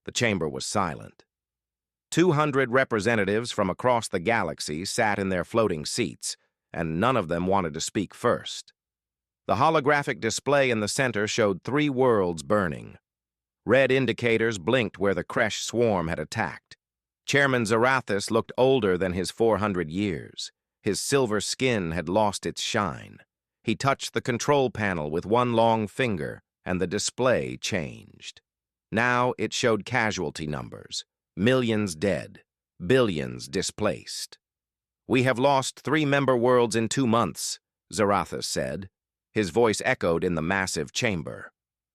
The chamber was silent. 200 representatives from across the galaxy sat in their floating seats, and none of them wanted to speak first. The holographic display in the center showed 3 worlds burning. Red indicators blinked where the Kresh swarm had attacked. Chairman Zarathus looked older than his 400 years. His silver skin had lost its shine. He touched the control panel with one long finger, and the display changed. Now it showed casualty numbers. Millions dead, billions displaced. "We have lost 3 member worlds in 2 months, Zarathus said. His voice echoed in the massive chamber.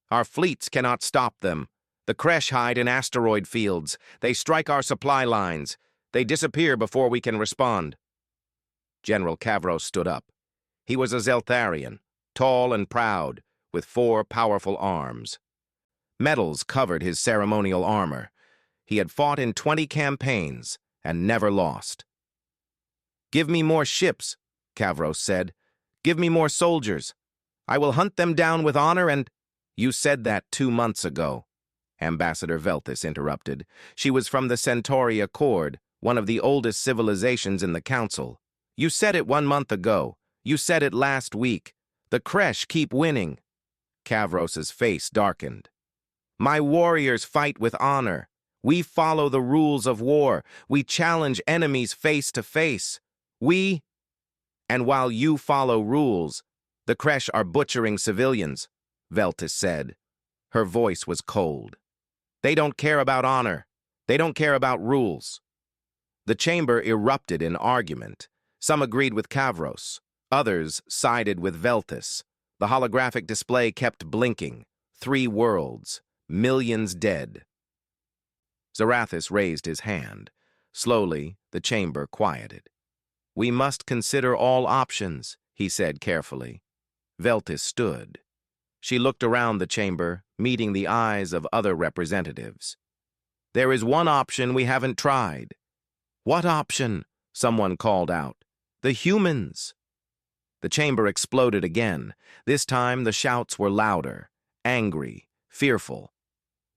"Our fleets cannot stop them. The Kresh hide in asteroid fields. They strike our supply lines. They disappear before we can respond." General Kavros stood up. He was a Zeltharian, tall and proud, with 4 powerful arms. Medals covered his ceremonial armor. He had fought in 20 campaigns and never lost. "Give me more ships," Kavros said. "Give me more soldiers. I will hunt them down with honor and—" "You said that 2 months ago," Ambassador Velthis interrupted. She was from the Centauri Accord, one of the oldest civilizations in the Council. "You said it 1 month ago. You said it last week. The Kresh keep winning." Kavros's face darkened. "My warriors fight with honor. We follow the rules of war. We challenge enemies face to face. And while you follow rules, the Kresh are butchering civilians," Veltis said. Her voice was cold. "They don't care about honor. They don't care about rules." The chamber erupted in argument. Some agreed with Kavros. Others sided with Veltis. The holographic display kept blinking. 3 worlds. Millions dead. Zarathus raised his hand. Slowly, the chamber quieted. "We must consider all options," he said carefully. Veltis stood. She looked around the chamber, meeting the eyes of other representatives. "There is one option we haven't tried." "What option?" someone called out. "The humans." The chamber exploded again. This time the shouts were louder, angry, fearful.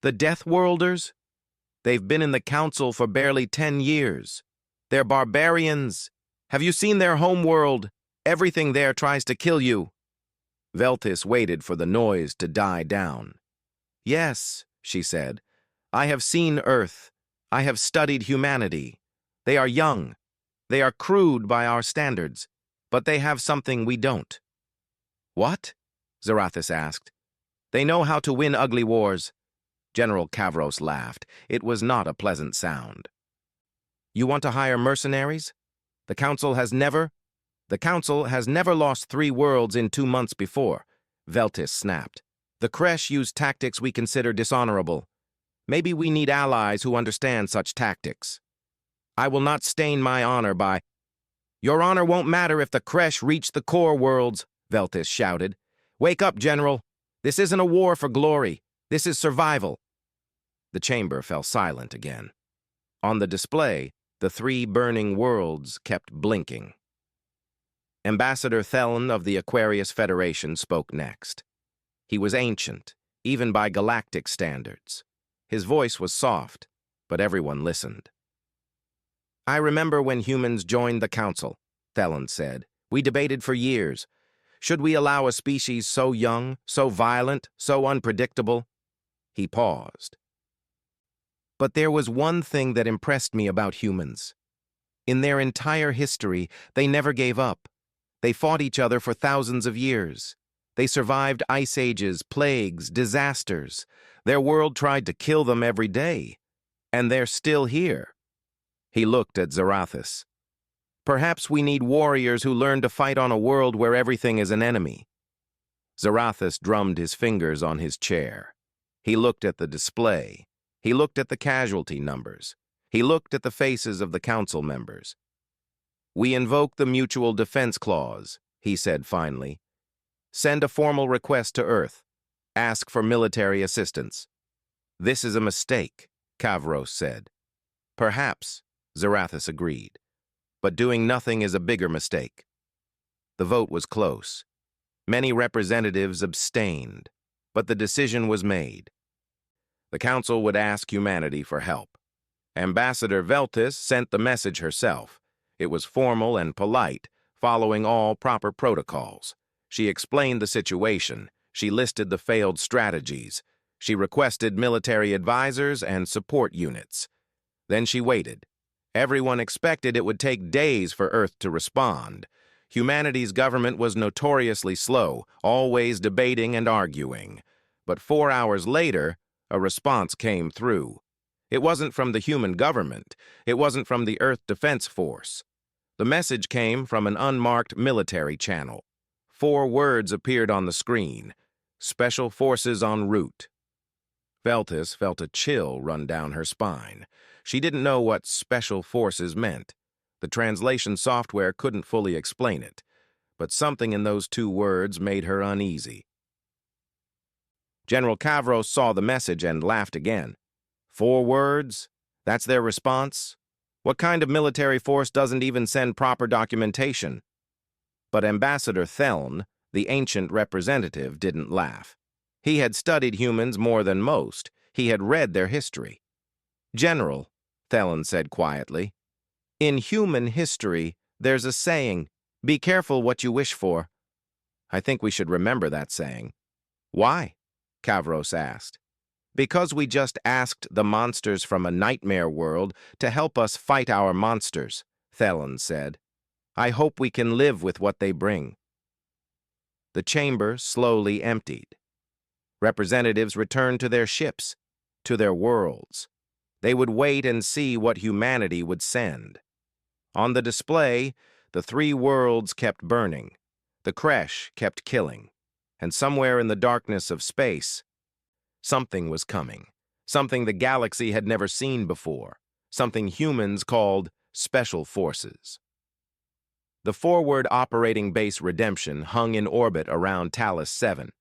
"The Death Worlders? They've been in the Council for barely 10 years. They're barbarians. Have you seen their home world? Everything there tries to kill you." Veltis waited for the noise to die down. "Yes," she said. "I have seen Earth. I have studied humanity. They are young. They are crude by our standards, but they have something we don't." "What?" Zarathus asked. "They know how to win ugly wars." General Kavros laughed. It was not a pleasant sound. "You want to hire mercenaries? The Council has never lost 3 worlds in 2 months before," Veltis snapped. "The Kresh use tactics we consider dishonorable. Maybe we need allies who understand such tactics. I will not stain my honor by—" "Your honor won't matter if the Kresh reach the core worlds," Veltis shouted. "Wake up, General. This isn't a war for glory. This is survival." The chamber fell silent again. On the display, the 3 burning worlds kept blinking. Ambassador Thelon of the Aquarius Federation spoke next. He was ancient, even by galactic standards. His voice was soft, but everyone listened. "I remember when humans joined the Council," Thelon said. "We debated for years. Should we allow a species so young, so violent, so unpredictable?" He paused. "But there was one thing that impressed me about humans. In their entire history, they never gave up. They fought each other for thousands of years. They survived ice ages, plagues, disasters. Their world tried to kill them every day. And they're still here." He looked at Zarathus. "Perhaps we need warriors who learn to fight on a world where everything is an enemy." Zarathus drummed his fingers on his chair. He looked at the display. He looked at the casualty numbers. He looked at the faces of the Council members. "We invoke the Mutual Defense Clause," he said finally. "Send a formal request to Earth. Ask for military assistance." "This is a mistake," Kavros said. "Perhaps," Zarathus agreed. "But doing nothing is a bigger mistake." The vote was close. Many representatives abstained, but the decision was made. The Council would ask humanity for help. Ambassador Veltis sent the message herself. It was formal and polite, following all proper protocols. She explained the situation. She listed the failed strategies. She requested military advisors and support units. Then she waited. Everyone expected it would take days for Earth to respond. Humanity's government was notoriously slow, always debating and arguing. But 4 hours later, a response came through. It wasn't from the human government. It wasn't from the Earth Defense Force. The message came from an unmarked military channel. 4 words appeared on the screen. Special Forces en route. Veltis felt a chill run down her spine. She didn't know what Special Forces meant. The translation software couldn't fully explain it, but something in those 2 words made her uneasy. General Kavros saw the message and laughed again. 4 words? That's their response? What kind of military force doesn't even send proper documentation? But Ambassador Theln, the ancient representative, didn't laugh. He had studied humans more than most. He had read their history. General, Theln said quietly, in human history, there's a saying, be careful what you wish for. I think we should remember that saying. Why? Kavros asked. Because we just asked the monsters from a nightmare world to help us fight our monsters, Theln said. I hope we can live with what they bring. The chamber slowly emptied. Representatives returned to their ships, to their worlds. They would wait and see what humanity would send. On the display, the 3 worlds kept burning. The Kresh kept killing. And somewhere in the darkness of space, something was coming. Something the galaxy had never seen before. Something humans called Special Forces. The forward operating base Redemption hung in orbit around Talos 7.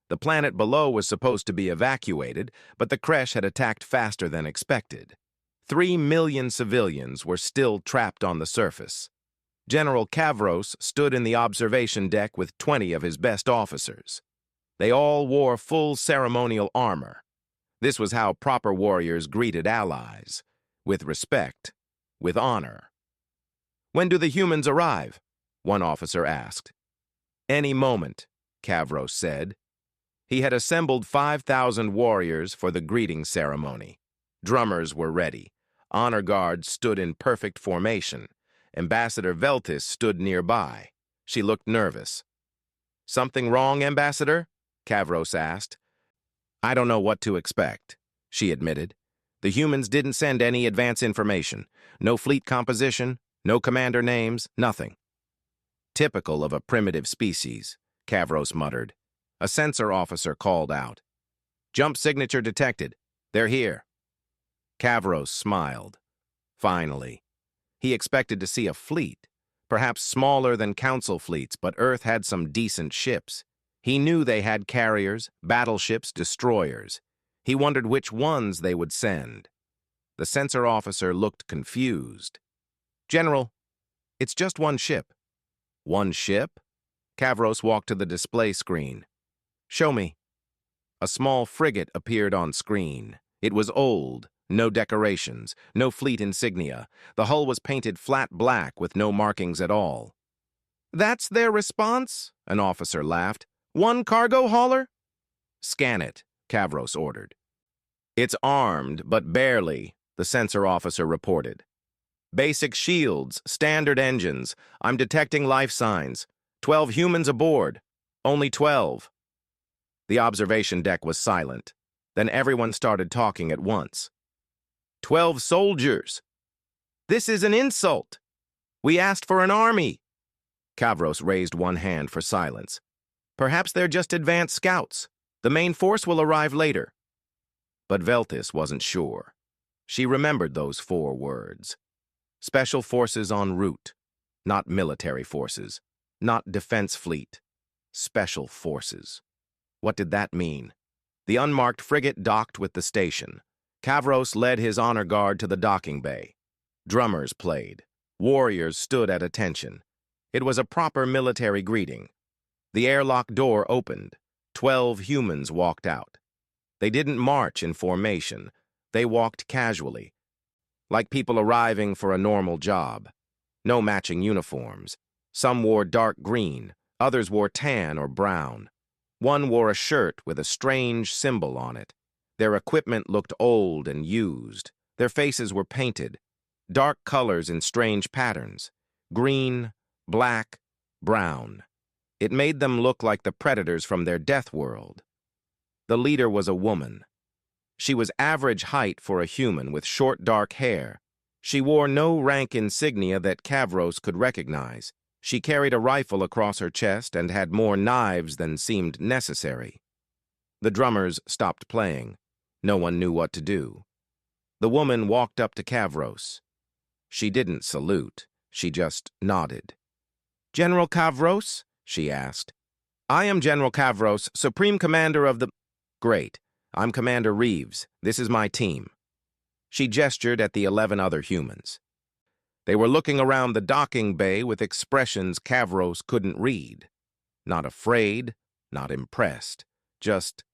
The planet below was supposed to be evacuated, but the Kresh had attacked faster than expected. 3 million civilians were still trapped on the surface. General Kavros stood in the observation deck with 20 of his best officers. They all wore full ceremonial armor. This was how proper warriors greeted allies, with respect, with honor. When do the humans arrive? One officer asked. Any moment, Kavros said. He had assembled 5,000 warriors for the greeting ceremony. Drummers were ready. Honor guards stood in perfect formation. Ambassador Veltis stood nearby. She looked nervous. Something wrong, Ambassador? Kavros asked. I don't know what to expect, she admitted. The humans didn't send any advance information. No fleet composition, no commander names, nothing. Typical of a primitive species, Kavros muttered. A sensor officer called out. Jump signature detected. They're here. Kavros smiled. Finally. He expected to see a fleet, perhaps smaller than council fleets, but Earth had some decent ships. He knew they had carriers, battleships, destroyers. He wondered which ones they would send. The sensor officer looked confused. General, it's just one ship. One ship? Kavros walked to the display screen. Show me. A small frigate appeared on screen. It was old, no decorations, no fleet insignia. The hull was painted flat black with no markings at all. That's their response? An officer laughed. One cargo hauler? Scan it, Kavros ordered. It's armed, but barely, the sensor officer reported. Basic shields, standard engines. I'm detecting life signs. 12 humans aboard. Only 12. The observation deck was silent. Then everyone started talking at once. 12 soldiers. This is an insult. We asked for an army. Kavros raised one hand for silence. Perhaps they're just advanced scouts. The main force will arrive later. But Veltis wasn't sure. She remembered those 4 words. Special forces en route. Not military forces. Not defense fleet. Special forces. What did that mean? The unmarked frigate docked with the station. Kavros led his honor guard to the docking bay. Drummers played. Warriors stood at attention. It was a proper military greeting. The airlock door opened. 12 humans walked out. They didn't march in formation. They walked casually, like people arriving for a normal job. No matching uniforms. Some wore dark green, others wore tan or brown. One wore a shirt with a strange symbol on it. Their equipment looked old and used. Their faces were painted, dark colors in strange patterns. Green, black, brown. It made them look like the predators from their death world. The leader was a woman. She was average height for a human with short dark hair. She wore no rank insignia that Kavros could recognize. She carried a rifle across her chest and had more knives than seemed necessary. The drummers stopped playing. No one knew what to do. The woman walked up to Kavros. She didn't salute. She just nodded. "General Kavros?" she asked. "I am General Kavros, Supreme Commander of the—" "Great. I'm Commander Reeves. This is my team." She gestured at the 11 other humans. They were looking around the docking bay with expressions Kavros couldn't read. Not afraid, not impressed, just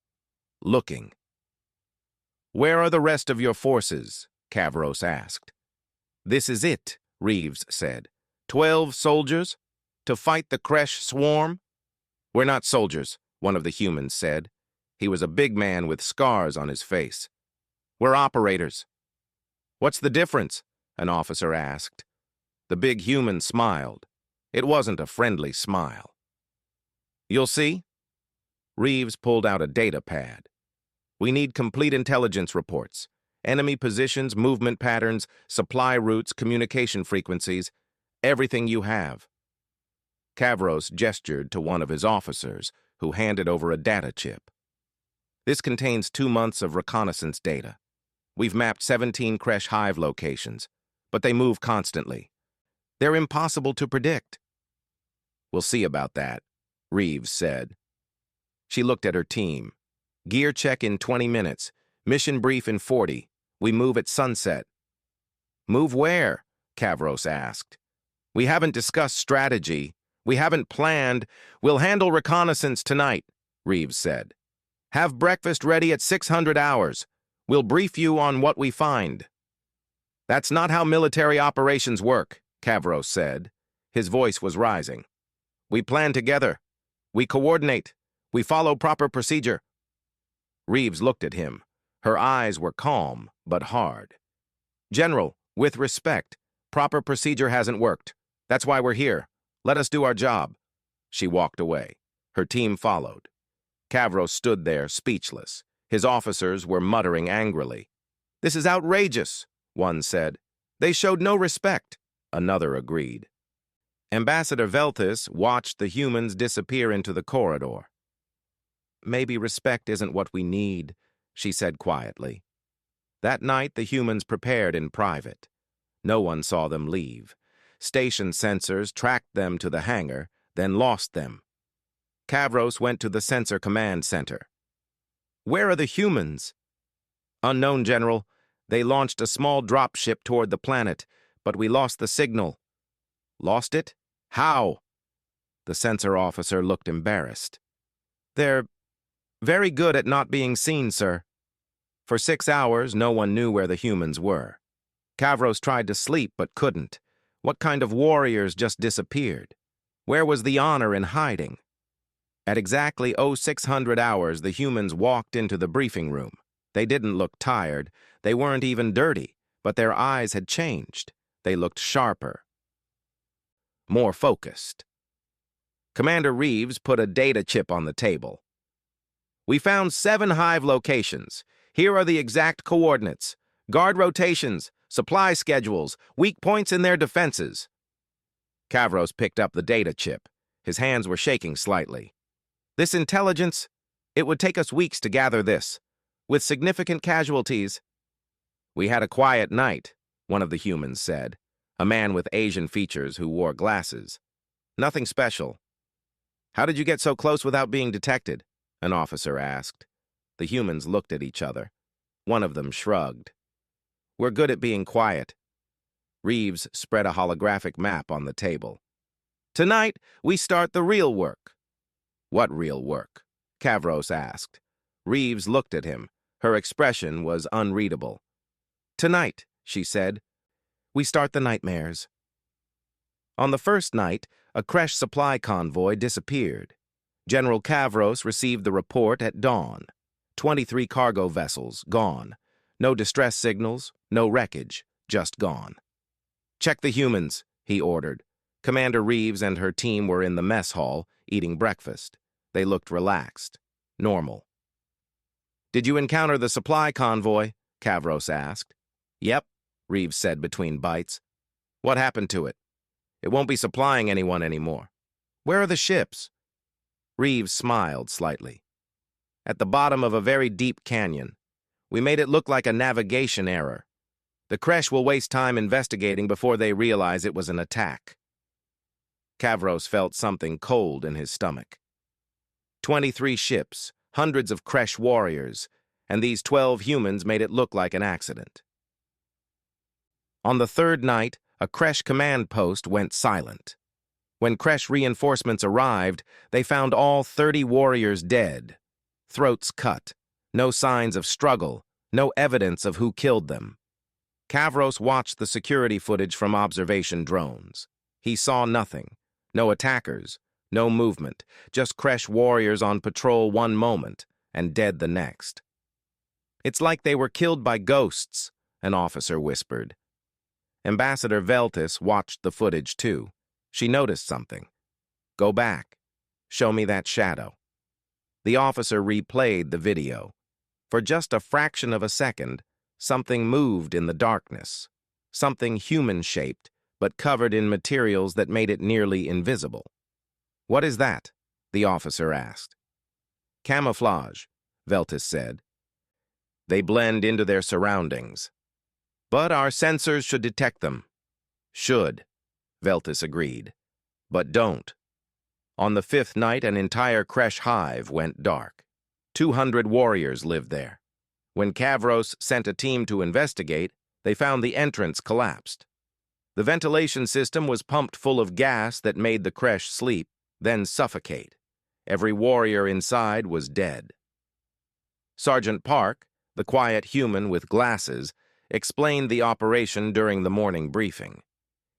looking. "Where are the rest of your forces?" Kavros asked. "This is it," Reeves said. 12 soldiers? To fight the Kresh swarm?" "We're not soldiers," one of the humans said. He was a big man with scars on his face. "We're operators." "What's the difference?" an officer asked. The big human smiled. It wasn't a friendly smile. "You'll see." Reeves pulled out a data pad. "We need complete intelligence reports. Enemy positions, movement patterns, supply routes, communication frequencies, everything you have." Kavros gestured to one of his officers, who handed over a data chip. "This contains 2 months of reconnaissance data. We've mapped 17 Kresh hive locations, but they move constantly. They're impossible to predict." "We'll see about that," Reeves said. She looked at her team. "Gear check in 20 minutes. Mission brief in 40. We move at sunset." "Move where?" Kavros asked. "We haven't discussed strategy. We haven't planned. We'll handle reconnaissance tonight," Reeves said. "Have breakfast ready at 600 hours. We'll brief you on what we find." "That's not how military operations work," Kavros said. His voice was rising. "We plan together. We coordinate. We follow proper procedure." Reeves looked at him. Her eyes were calm, but hard. "General, with respect, proper procedure hasn't worked. That's why we're here. Let us do our job." She walked away. Her team followed. Kavros stood there, speechless. His officers were muttering angrily. "This is outrageous," one said. "They showed no respect," another agreed. Ambassador Velthus watched the humans disappear into the corridor. "Maybe respect isn't what we need," she said quietly. That night, the humans prepared in private. No one saw them leave. Station sensors tracked them to the hangar, then lost them. Kavros went to the sensor command center. "Where are the humans?" "Unknown, General. They launched a small dropship toward the planet, but we lost the signal." "Lost it? How?" The sensor officer looked embarrassed. "They're very good at not being seen, sir." For 6 hours, no one knew where the humans were. Kavros tried to sleep but couldn't. What kind of warriors just disappeared? Where was the honor in hiding? At exactly 0600 hours, the humans walked into the briefing room. They didn't look tired. They weren't even dirty, but their eyes had changed. They looked sharper, more focused. Commander Reeves put a data chip on the table. "We found 7 hive locations. Here are the exact coordinates. Guard rotations, supply schedules, weak points in their defenses." Kavros picked up the data chip. His hands were shaking slightly. "This intelligence, it would take us weeks to gather this, with significant casualties." "We had a quiet night," one of the humans said, a man with Asian features who wore glasses. "Nothing special." "How did you get so close without being detected?" an officer asked. The humans looked at each other. One of them shrugged. "We're good at being quiet." Reeves spread a holographic map on the table. "Tonight, we start the real work." "What real work?" Kavros asked. Reeves looked at him. Her expression was unreadable. "Tonight," she said, "we start the nightmares." On the first night, a Kresh supply convoy disappeared. General Kavros received the report at dawn. 23 cargo vessels gone. No distress signals, no wreckage, just gone. "Check the humans," he ordered. Commander Reeves and her team were in the mess hall, eating breakfast. They looked relaxed, normal. "Did you encounter the supply convoy?" Kavros asked. "Yep," Reeves said between bites. "What happened to it?" "It won't be supplying anyone anymore." "Where are the ships?" Reeves smiled slightly. "At the bottom of a very deep canyon. We made it look like a navigation error. The Kresh will waste time investigating before they realize it was an attack." Kavros felt something cold in his stomach. 23 ships, hundreds of Kresh warriors, and these 12 humans made it look like an accident. On the third night, a Kresh command post went silent. When Kresh reinforcements arrived, they found all 30 warriors dead. Throats cut, no signs of struggle, no evidence of who killed them. Kavros watched the security footage from observation drones. He saw nothing, no attackers, no movement, just Kresh warriors on patrol one moment and dead the next. "It's like they were killed by ghosts," an officer whispered. Ambassador Veltis watched the footage too. She noticed something. "Go back. Show me that shadow." The officer replayed the video. For just a fraction of a second, something moved in the darkness. Something human-shaped, but covered in materials that made it nearly invisible. "What is that?" the officer asked. "Camouflage," Veltis said. "They blend into their surroundings. But our sensors should detect them." "Should," Veltis agreed. "But don't." On the fifth night, an entire Kresh hive went dark. 200 warriors lived there. When Kavros sent a team to investigate, they found the entrance collapsed. The ventilation system was pumped full of gas that made the Kresh sleep, then suffocate. Every warrior inside was dead. Sergeant Park, the quiet human with glasses, explained the operation during the morning briefing.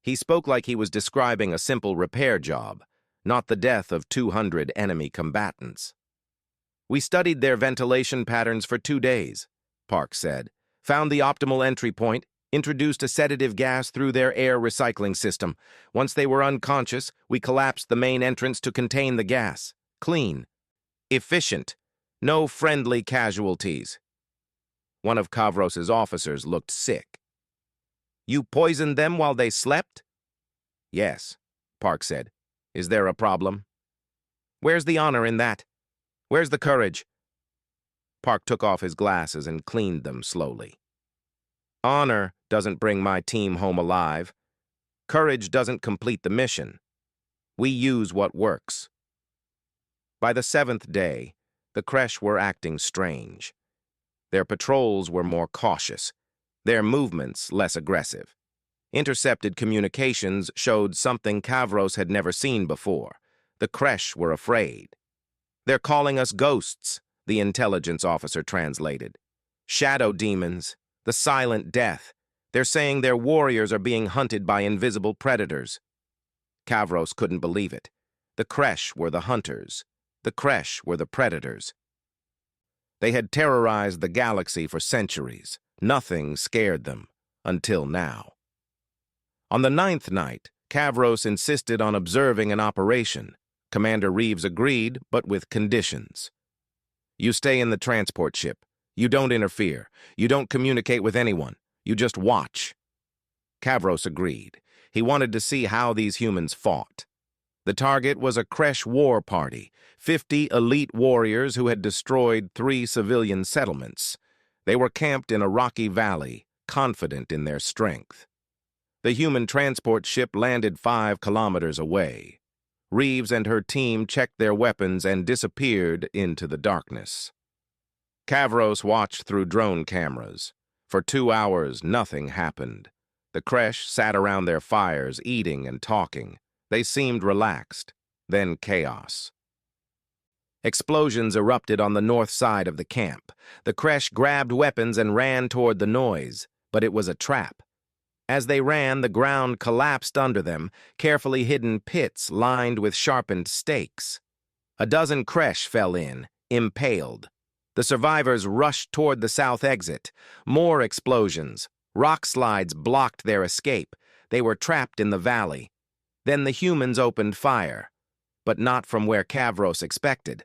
He spoke like he was describing a simple repair job, not the death of 200 enemy combatants. "We studied their ventilation patterns for 2 days," Park said, "found the optimal entry point, introduced a sedative gas through their air recycling system. Once they were unconscious, we collapsed the main entrance to contain the gas. Clean. Efficient. No friendly casualties." One of Kavros's officers looked sick. "You poisoned them while they slept?" "Yes," Park said. "Is there a problem?" "Where's the honor in that? Where's the courage?" Park took off his glasses and cleaned them slowly. "Honor doesn't bring my team home alive. Courage doesn't complete the mission. We use what works." By the 7th day, the Kresh were acting strange. Their patrols were more cautious, their movements less aggressive. Intercepted communications showed something Kavros had never seen before. The Kresh were afraid. "They're calling us ghosts," the intelligence officer translated. "Shadow demons, the silent death. They're saying their warriors are being hunted by invisible predators." Kavros couldn't believe it. The Kresh were the hunters. The Kresh were the predators. They had terrorized the galaxy for centuries. Nothing scared them, until now. On the 9th night, Kavros insisted on observing an operation. Commander Reeves agreed, but with conditions. "You stay in the transport ship. You don't interfere. You don't communicate with anyone. You just watch." Kavros agreed. He wanted to see how these humans fought. The target was a Kresh war party, 50 elite warriors who had destroyed 3 civilian settlements. They were camped in a rocky valley, confident in their strength. The human transport ship landed 5 kilometers away. Reeves and her team checked their weapons and disappeared into the darkness. Kavros watched through drone cameras. For 2 hours, nothing happened. The Kresh sat around their fires, eating and talking. They seemed relaxed. Then chaos. Explosions erupted on the north side of the camp. The Kresh grabbed weapons and ran toward the noise, but it was a trap. As they ran, the ground collapsed under them, carefully hidden pits lined with sharpened stakes. A dozen Kresh fell in, impaled. The survivors rushed toward the south exit. More explosions. Rock slides blocked their escape. They were trapped in the valley. Then the humans opened fire, but not from where Kavros expected.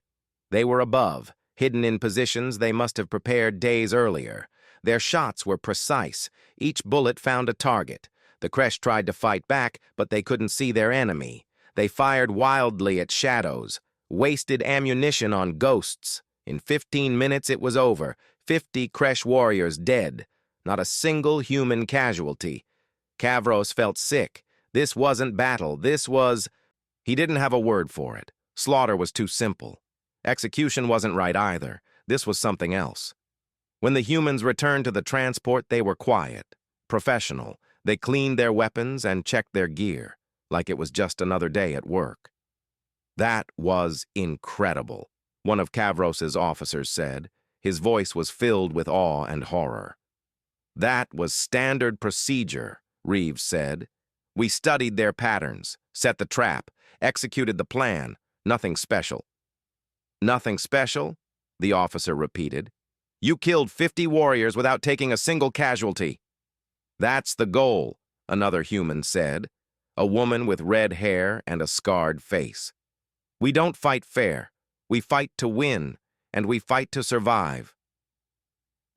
They were above, hidden in positions they must have prepared days earlier. Their shots were precise. Each bullet found a target. The Kresh tried to fight back, but they couldn't see their enemy. They fired wildly at shadows, wasted ammunition on ghosts. In 15 minutes it was over. 50 Kresh warriors dead. Not a single human casualty. Kavros felt sick. This wasn't battle. This was... He didn't have a word for it. Slaughter was too simple. Execution wasn't right either. This was something else. When the humans returned to the transport, they were quiet, professional. They cleaned their weapons and checked their gear, like it was just another day at work. That was incredible, one of Kavros's officers said. His voice was filled with awe and horror. That was standard procedure, Reeves said. We studied their patterns, set the trap, executed the plan. Nothing special. Nothing special? The officer repeated. You killed 50 warriors without taking a single casualty. That's the goal, another human said, a woman with red hair and a scarred face. We don't fight fair. We fight to win, and we fight to survive.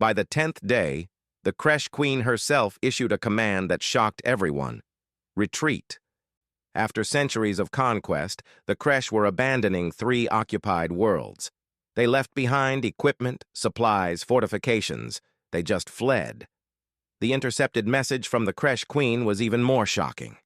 By the 10th day, the Kresh Queen herself issued a command that shocked everyone. Retreat. After centuries of conquest, the Kresh were abandoning 3 occupied worlds. They left behind equipment, supplies, fortifications. They just fled. The intercepted message from the Kresh Queen was even more shocking.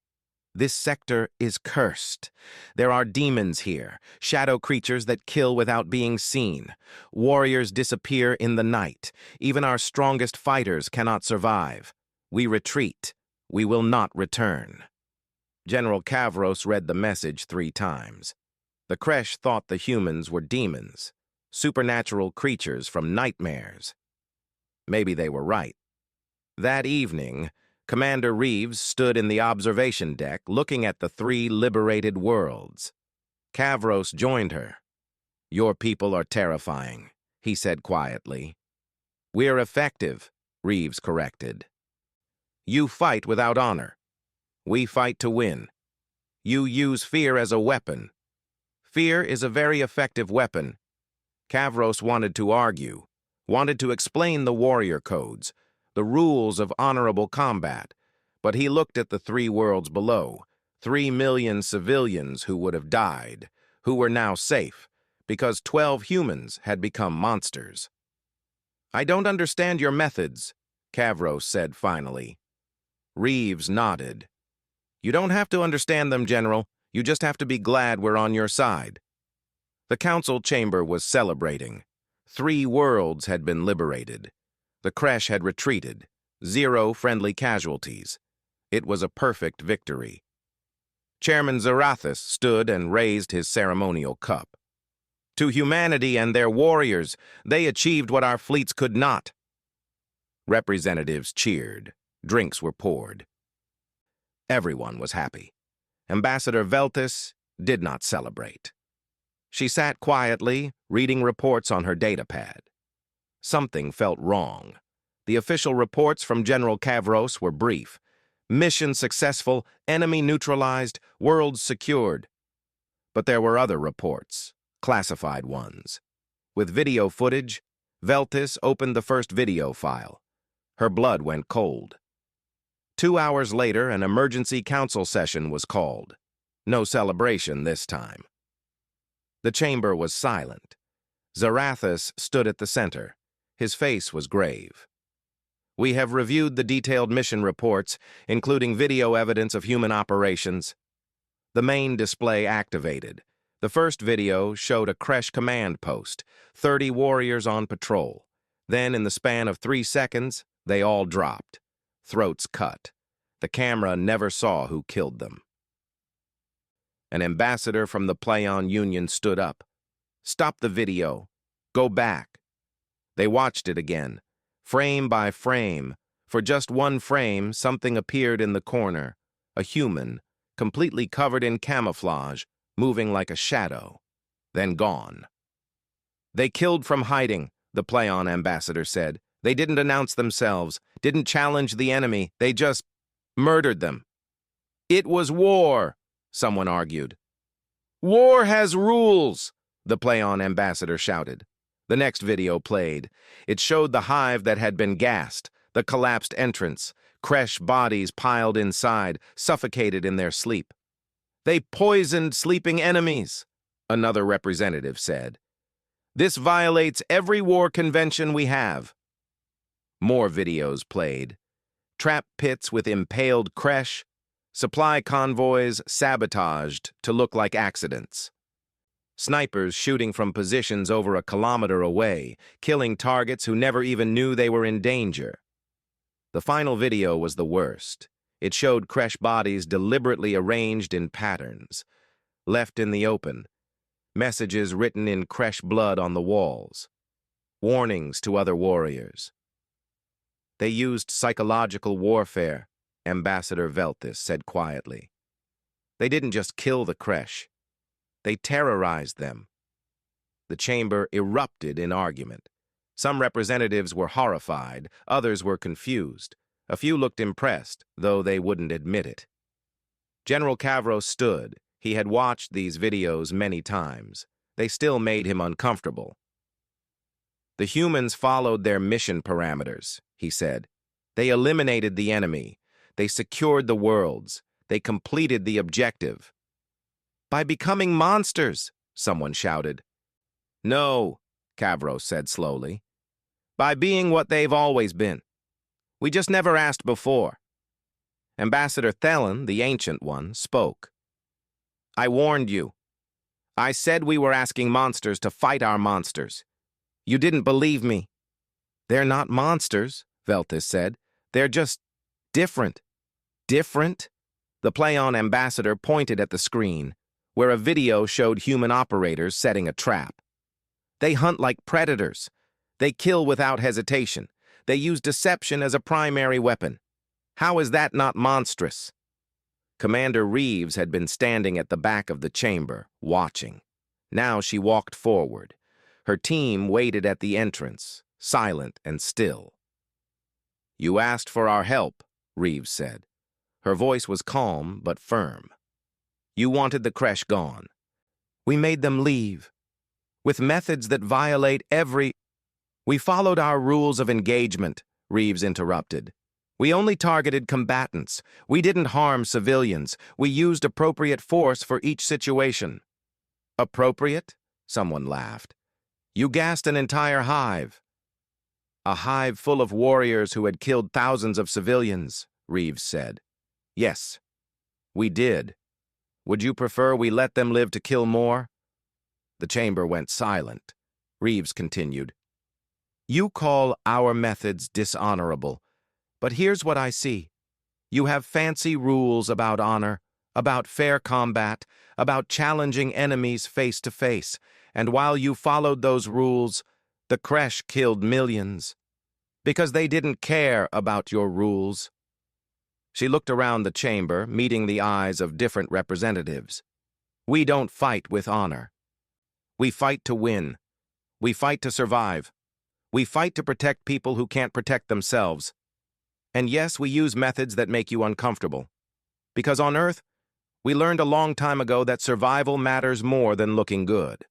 This sector is cursed. There are demons here, shadow creatures that kill without being seen. Warriors disappear in the night. Even our strongest fighters cannot survive. We retreat. We will not return. General Kavros read the message 3 times. The Kresh thought the humans were demons, supernatural creatures from nightmares. Maybe they were right. That evening, Commander Reeves stood in the observation deck looking at the 3 liberated worlds. Kavros joined her. Your people are terrifying, he said quietly. We're effective, Reeves corrected. You fight without honor. We fight to win. You use fear as a weapon. Fear is a very effective weapon. Kavros wanted to argue, wanted to explain the warrior codes, the rules of honorable combat, but he looked at the 3 worlds below, 3 million civilians who would have died, who were now safe, because 12 humans had become monsters. I don't understand your methods, Kavros said finally. Reeves nodded. You don't have to understand them, General. You just have to be glad we're on your side. The council chamber was celebrating. 3 worlds had been liberated. The Kresh had retreated. 0 friendly casualties. It was a perfect victory. Chairman Zarathus stood and raised his ceremonial cup. To humanity and their warriors, they achieved what our fleets could not. Representatives cheered. Drinks were poured. Everyone was happy. Ambassador Veltis did not celebrate. She sat quietly, reading reports on her datapad. Something felt wrong. The official reports from General Kavros were brief. Mission successful, enemy neutralized, worlds secured. But there were other reports, classified ones. With video footage, Veltis opened the first video file. Her blood went cold. 2 hours later, an emergency council session was called. No celebration this time. The chamber was silent. Zarathus stood at the center. His face was grave. We have reviewed the detailed mission reports, including video evidence of human operations. The main display activated. The first video showed a Kresh command post, 30 warriors on patrol. Then, in the span of 3 seconds, they all dropped. Throats cut. The camera never saw who killed them. An ambassador from the Playon Union stood up. Stop the video. Go back. They watched it again, frame by frame. For just one frame, something appeared in the corner, a human, completely covered in camouflage, moving like a shadow, then gone. They killed from hiding, the Playon ambassador said. They didn't announce themselves, didn't challenge the enemy, they just murdered them. It was war, someone argued. War has rules, the Playon ambassador shouted. The next video played. It showed the hive that had been gassed, the collapsed entrance, Kresh bodies piled inside, suffocated in their sleep. They poisoned sleeping enemies, another representative said. This violates every war convention we have. More videos played. Trap pits with impaled Kresh, supply convoys sabotaged to look like accidents. Snipers shooting from positions over a kilometer away, killing targets who never even knew they were in danger. The final video was the worst. It showed Kresh bodies deliberately arranged in patterns, left in the open, messages written in Kresh blood on the walls, warnings to other warriors. They used psychological warfare, Ambassador Veltis said quietly. They didn't just kill the Kresh. They terrorized them. The chamber erupted in argument. Some representatives were horrified, others were confused. A few looked impressed, though they wouldn't admit it. General Cavro stood. He had watched these videos many times. They still made him uncomfortable. The humans followed their mission parameters, he said. They eliminated the enemy. They secured the worlds. They completed the objective. By becoming monsters, someone shouted. No, Cavro said slowly. By being what they've always been. We just never asked before. Ambassador Thelen, the Ancient One, spoke. I warned you. I said we were asking monsters to fight our monsters. You didn't believe me. They're not monsters, Veltis said. They're just different. Different? The Playon ambassador pointed at the screen, where a video showed human operators setting a trap. They hunt like predators. They kill without hesitation. They use deception as a primary weapon. How is that not monstrous? Commander Reeves had been standing at the back of the chamber, watching. Now she walked forward. Her team waited at the entrance, silent and still. You asked for our help, Reeves said. Her voice was calm but firm. You wanted the Kresh gone. We made them leave. With methods that violate every... We followed our rules of engagement, Reeves interrupted. We only targeted combatants. We didn't harm civilians. We used appropriate force for each situation. Appropriate? Someone laughed. You gassed an entire hive. A hive full of warriors who had killed thousands of civilians, Reeves said. Yes, we did. Would you prefer we let them live to kill more? The chamber went silent. Reeves continued. You call our methods dishonorable, but here's what I see. You have fancy rules about honor, about fair combat, about challenging enemies face to face, and while you followed those rules, the Kresh killed millions. Because they didn't care about your rules. She looked around the chamber, meeting the eyes of different representatives. We don't fight with honor. We fight to win. We fight to survive. We fight to protect people who can't protect themselves. And yes, we use methods that make you uncomfortable. Because on Earth, we learned a long time ago that survival matters more than looking good.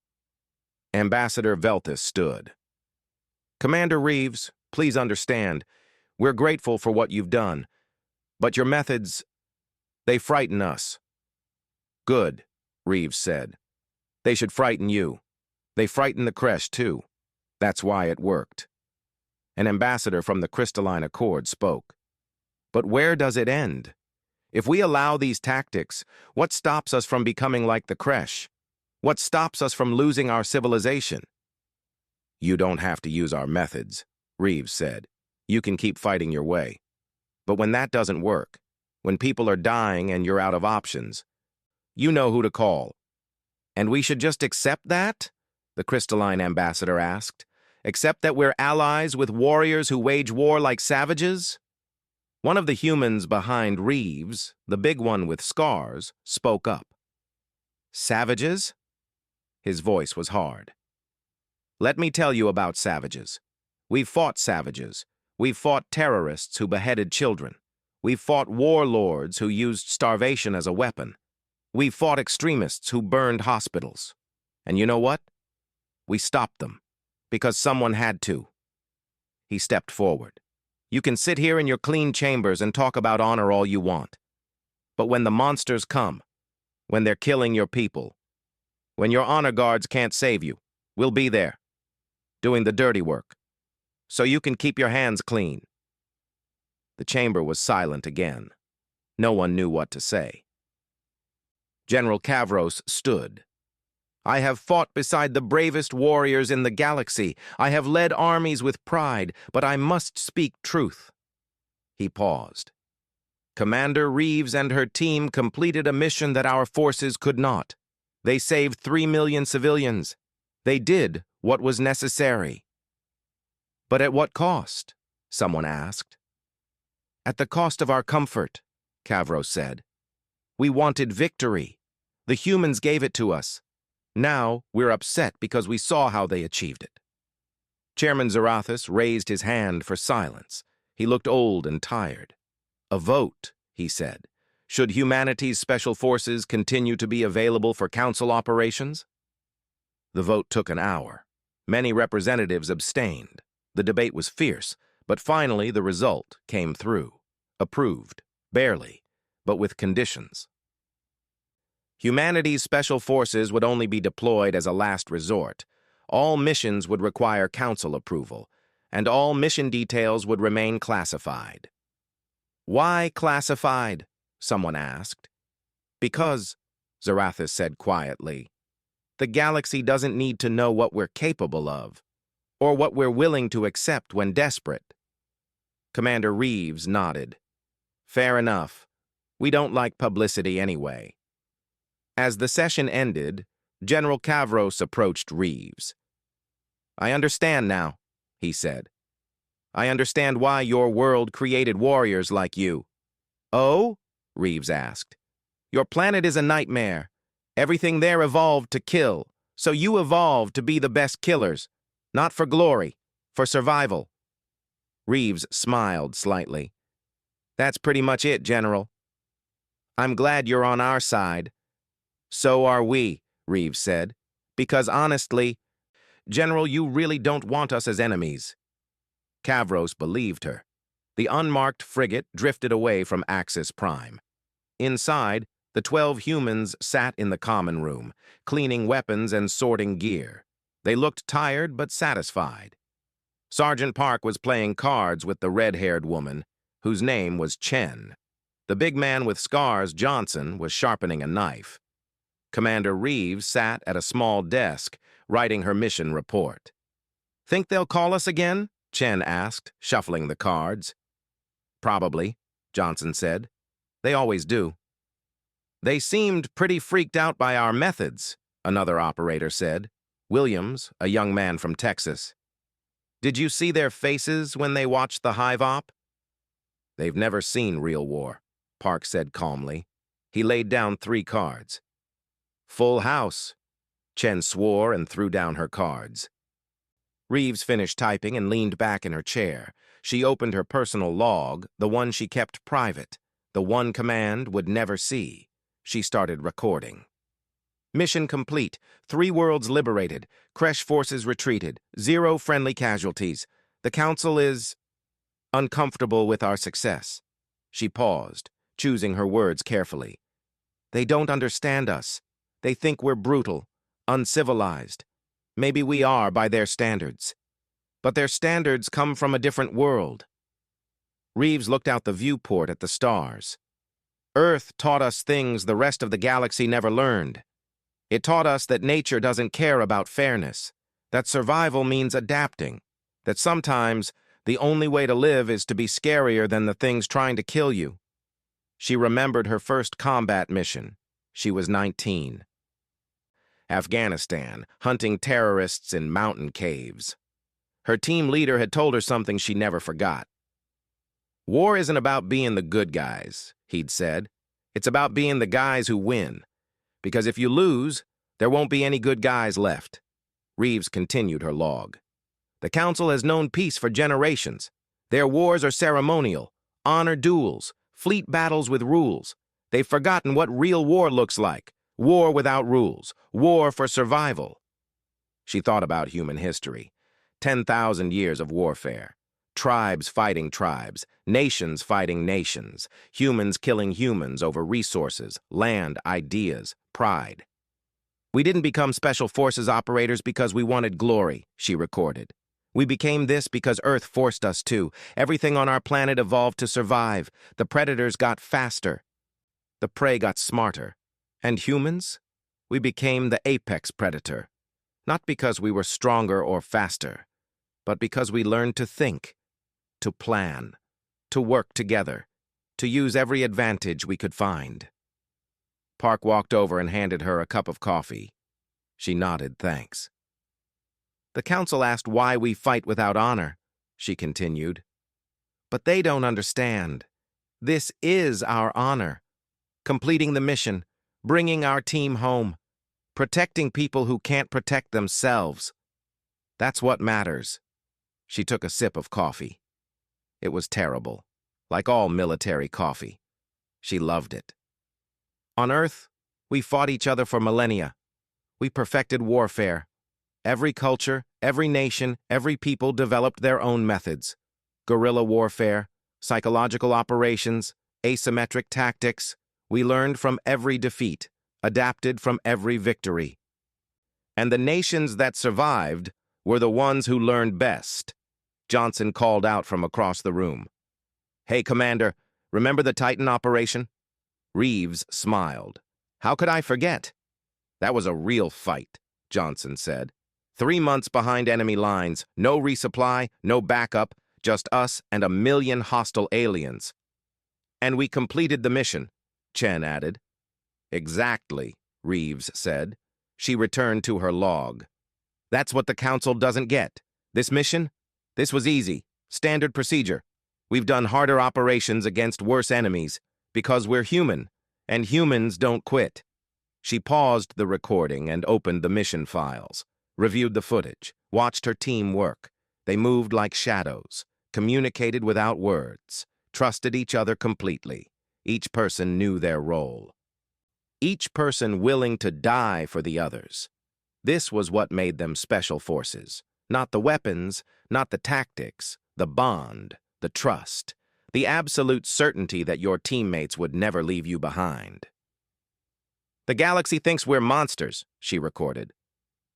Ambassador Veltis stood. Commander Reeves, please understand, we're grateful for what you've done, but your methods, they frighten us. Good, Reeves said. They should frighten you. They frighten the Kresh, too. That's why it worked. An ambassador from the Crystalline Accord spoke. But where does it end? If we allow these tactics, what stops us from becoming like the Kresh? What stops us from losing our civilization? You don't have to use our methods, Reeves said. You can keep fighting your way. But when that doesn't work, when people are dying and you're out of options, you know who to call. And we should just accept that? the crystalline ambassador asked, "except that we're allies with warriors who wage war like savages?" One of the humans behind Reeves, the big one with scars, spoke up. "Savages?" His voice was hard. "Let me tell you about savages. We've fought savages. We've fought terrorists who beheaded children. We've fought warlords who used starvation as a weapon. We've fought extremists who burned hospitals. And you know what? We stopped them, because someone had to." He stepped forward. "You can sit here in your clean chambers and talk about honor all you want. But when the monsters come, when they're killing your people, when your honor guards can't save you, we'll be there, doing the dirty work, so you can keep your hands clean." The chamber was silent again. No one knew what to say. General Kavros stood. "I have fought beside the bravest warriors in the galaxy. I have led armies with pride, but I must speak truth." He paused. "Commander Reeves and her team completed a mission that our forces could not. They saved 3 million civilians. They did what was necessary." "But at what cost?" someone asked. "At the cost of our comfort," Kavros said. "We wanted victory. The humans gave it to us. Now we're upset because we saw how they achieved it." Chairman Zarathus raised his hand for silence. He looked old and tired. "A vote," he said. "Should humanity's special forces continue to be available for council operations?" The vote took an hour. Many representatives abstained. The debate was fierce, but finally the result came through. Approved, barely, but with conditions. Humanity's special forces would only be deployed as a last resort. All missions would require council approval, and all mission details would remain classified. "Why classified?" someone asked. "Because," Zarathus said quietly, "the galaxy doesn't need to know what we're capable of, or what we're willing to accept when desperate." Commander Reeves nodded. "Fair enough. We don't like publicity anyway." As the session ended, General Kavros approached Reeves. "I understand now," he said. "I understand why your world created warriors like you." "Oh?" Reeves asked. "Your planet is a nightmare. Everything there evolved to kill, so you evolved to be the best killers. Not for glory, for survival." Reeves smiled slightly. "That's pretty much it, General. I'm glad you're on our side." "So are we," Reeves said, "because honestly, General, you really don't want us as enemies." Kavros believed her. The unmarked frigate drifted away from Axis Prime. Inside, the 12 humans sat in the common room, cleaning weapons and sorting gear. They looked tired but satisfied. Sergeant Park was playing cards with the red-haired woman, whose name was Chen. The big man with scars, Johnson, was sharpening a knife. Commander Reeves sat at a small desk, writing her mission report. "Think they'll call us again?" Chen asked, shuffling the cards. "Probably," Johnson said. "They always do." "They seemed pretty freaked out by our methods," another operator said. Williams, a young man from Texas. "Did you see their faces when they watched the hive op?" "They've never seen real war," Park said calmly. He laid down 3 cards. "Full house." Chen swore and threw down her cards. Reeves finished typing and leaned back in her chair. She opened her personal log, the one she kept private, the one command would never see. She started recording. "Mission complete. 3 worlds liberated. Kresh forces retreated. 0 friendly casualties. The Council is uncomfortable with our success." She paused, choosing her words carefully. "They don't understand us. They think we're brutal, uncivilized. Maybe we are by their standards. But their standards come from a different world." Reeves looked out the viewport at the stars. "Earth taught us things the rest of the galaxy never learned. It taught us that nature doesn't care about fairness, that survival means adapting, that sometimes the only way to live is to be scarier than the things trying to kill you." She remembered her first combat mission. She was 19. Afghanistan, hunting terrorists in mountain caves. Her team leader had told her something she never forgot. War isn't about being the good guys, he'd said. It's about being the guys who win. Because if you lose, there won't be any good guys left. Reeves continued her log. The Council has known peace for generations. Their wars are ceremonial, honor duels, fleet battles with rules. They've forgotten what real war looks like. War without rules. War for survival. She thought about human history. 10,000 years of warfare. Tribes fighting tribes. Nations fighting nations. Humans killing humans over resources, land, ideas, pride. We didn't become special forces operators because we wanted glory, she recorded. We became this because Earth forced us to. Everything on our planet evolved to survive. The predators got faster. The prey got smarter. And humans? We became the apex predator. Not because we were stronger or faster, but because we learned to think, to plan, to work together, to use every advantage we could find. Park walked over and handed her a cup of coffee. She nodded thanks. The Council asked why we fight without honor, she continued. But they don't understand. This is our honor. Completing the mission, bringing our team home, protecting people who can't protect themselves. That's what matters. She took a sip of coffee. It was terrible, like all military coffee. She loved it. On Earth, we fought each other for millennia. We perfected warfare. Every culture, every nation, every people developed their own methods. Guerrilla warfare, psychological operations, asymmetric tactics. We learned from every defeat, adapted from every victory. And the nations that survived were the ones who learned best. Johnson called out from across the room. Hey, Commander, remember the Titan operation? Reeves smiled. How could I forget? That was a real fight, Johnson said. 3 months behind enemy lines, no resupply, no backup, just us and 1 million hostile aliens. And we completed the mission, Chen added. Exactly, Reeves said. She returned to her log. That's what the Council doesn't get. This mission? This was easy. Standard procedure. We've done harder operations against worse enemies because we're human, and humans don't quit. She paused the recording and opened the mission files, reviewed the footage, watched her team work. They moved like shadows, communicated without words, trusted each other completely. Each person knew their role. Each person willing to die for the others. This was what made them special forces. Not the weapons, not the tactics, the bond, the trust, the absolute certainty that your teammates would never leave you behind. The galaxy thinks we're monsters, she recorded.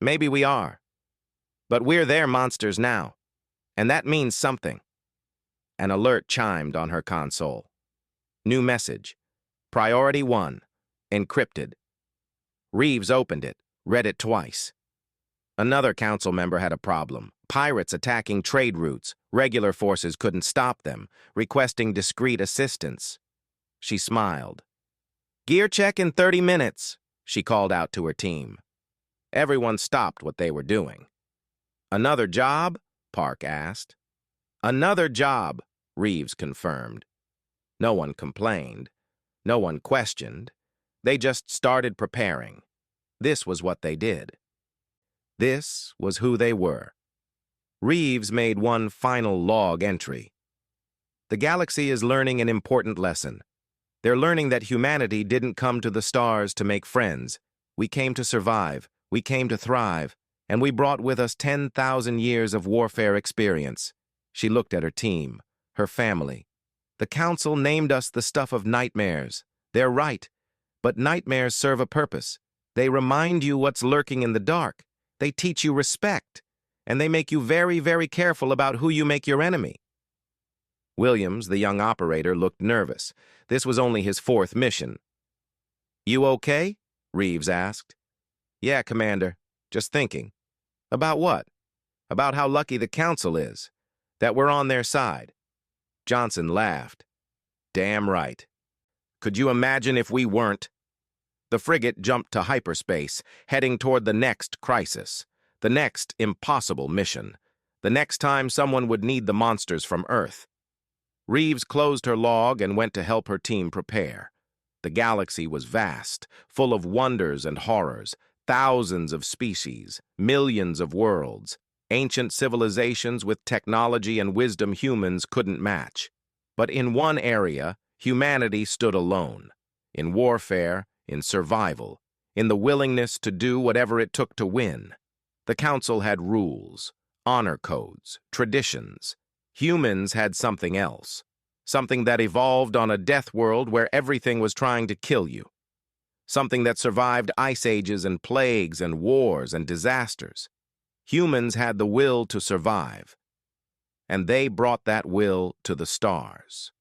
Maybe we are. But we're their monsters now. And that means something. An alert chimed on her console. New message. Priority 1. Encrypted. Reeves opened it, read it twice. Another council member had a problem. Pirates attacking trade routes. Regular forces couldn't stop them, requesting discreet assistance. She smiled. Gear check in 30 minutes, she called out to her team. Everyone stopped what they were doing. Another job? Park asked. Another job, Reeves confirmed. No one complained. No one questioned. They just started preparing. This was what they did. This was who they were. Reeves made one final log entry. The galaxy is learning an important lesson. They're learning that humanity didn't come to the stars to make friends. We came to survive. We came to thrive. And we brought with us 10,000 years of warfare experience. She looked at her team, her family. The Council named us the stuff of nightmares. They're right. But nightmares serve a purpose. They remind you what's lurking in the dark. They teach you respect. And they make you very, very careful about who you make your enemy. Williams, the young operator, looked nervous. This was only his 4th mission. You okay? Reeves asked. Yeah, Commander. Just thinking. About what? About how lucky the Council is. That we're on their side. Johnson laughed. Damn right. Could you imagine if we weren't? The frigate jumped to hyperspace, heading toward the next crisis, the next impossible mission, the next time someone would need the monsters from Earth. Reeves closed her log and went to help her team prepare. The galaxy was vast, full of wonders and horrors, thousands of species, millions of worlds, ancient civilizations with technology and wisdom humans couldn't match. But in one area, humanity stood alone. In warfare, in survival, in the willingness to do whatever it took to win. The Council had rules, honor codes, traditions. Humans had something else, something that evolved on a death world where everything was trying to kill you. Something that survived ice ages and plagues and wars and disasters. Humans had the will to survive, and they brought that will to the stars.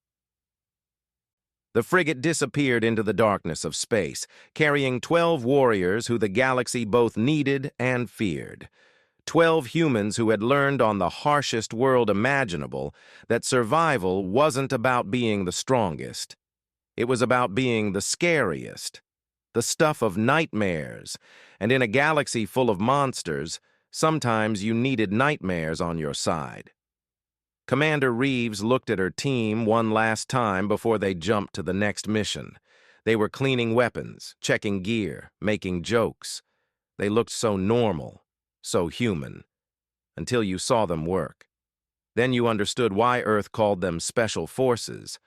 The frigate disappeared into the darkness of space, carrying 12 warriors who the galaxy both needed and feared. 12 humans who had learned on the harshest world imaginable that survival wasn't about being the strongest. It was about being the scariest, the stuff of nightmares, and in a galaxy full of monsters, sometimes you needed nightmares on your side. Commander Reeves looked at her team one last time before they jumped to the next mission. They were cleaning weapons, checking gear, making jokes. They looked so normal, so human, until you saw them work. Then you understood why Earth called them special forces,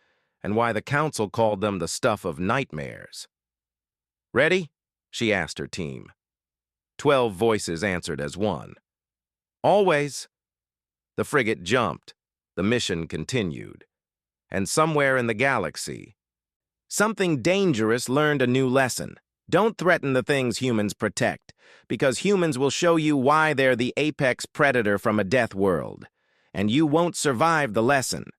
and why the Council called them the stuff of nightmares. "Ready?" she asked her team. 12 voices answered as one. "Always." The frigate jumped. The mission continued. And somewhere in the galaxy, something dangerous learned a new lesson. Don't threaten the things humans protect, because humans will show you why they're the apex predator from a death world. And you won't survive the lesson.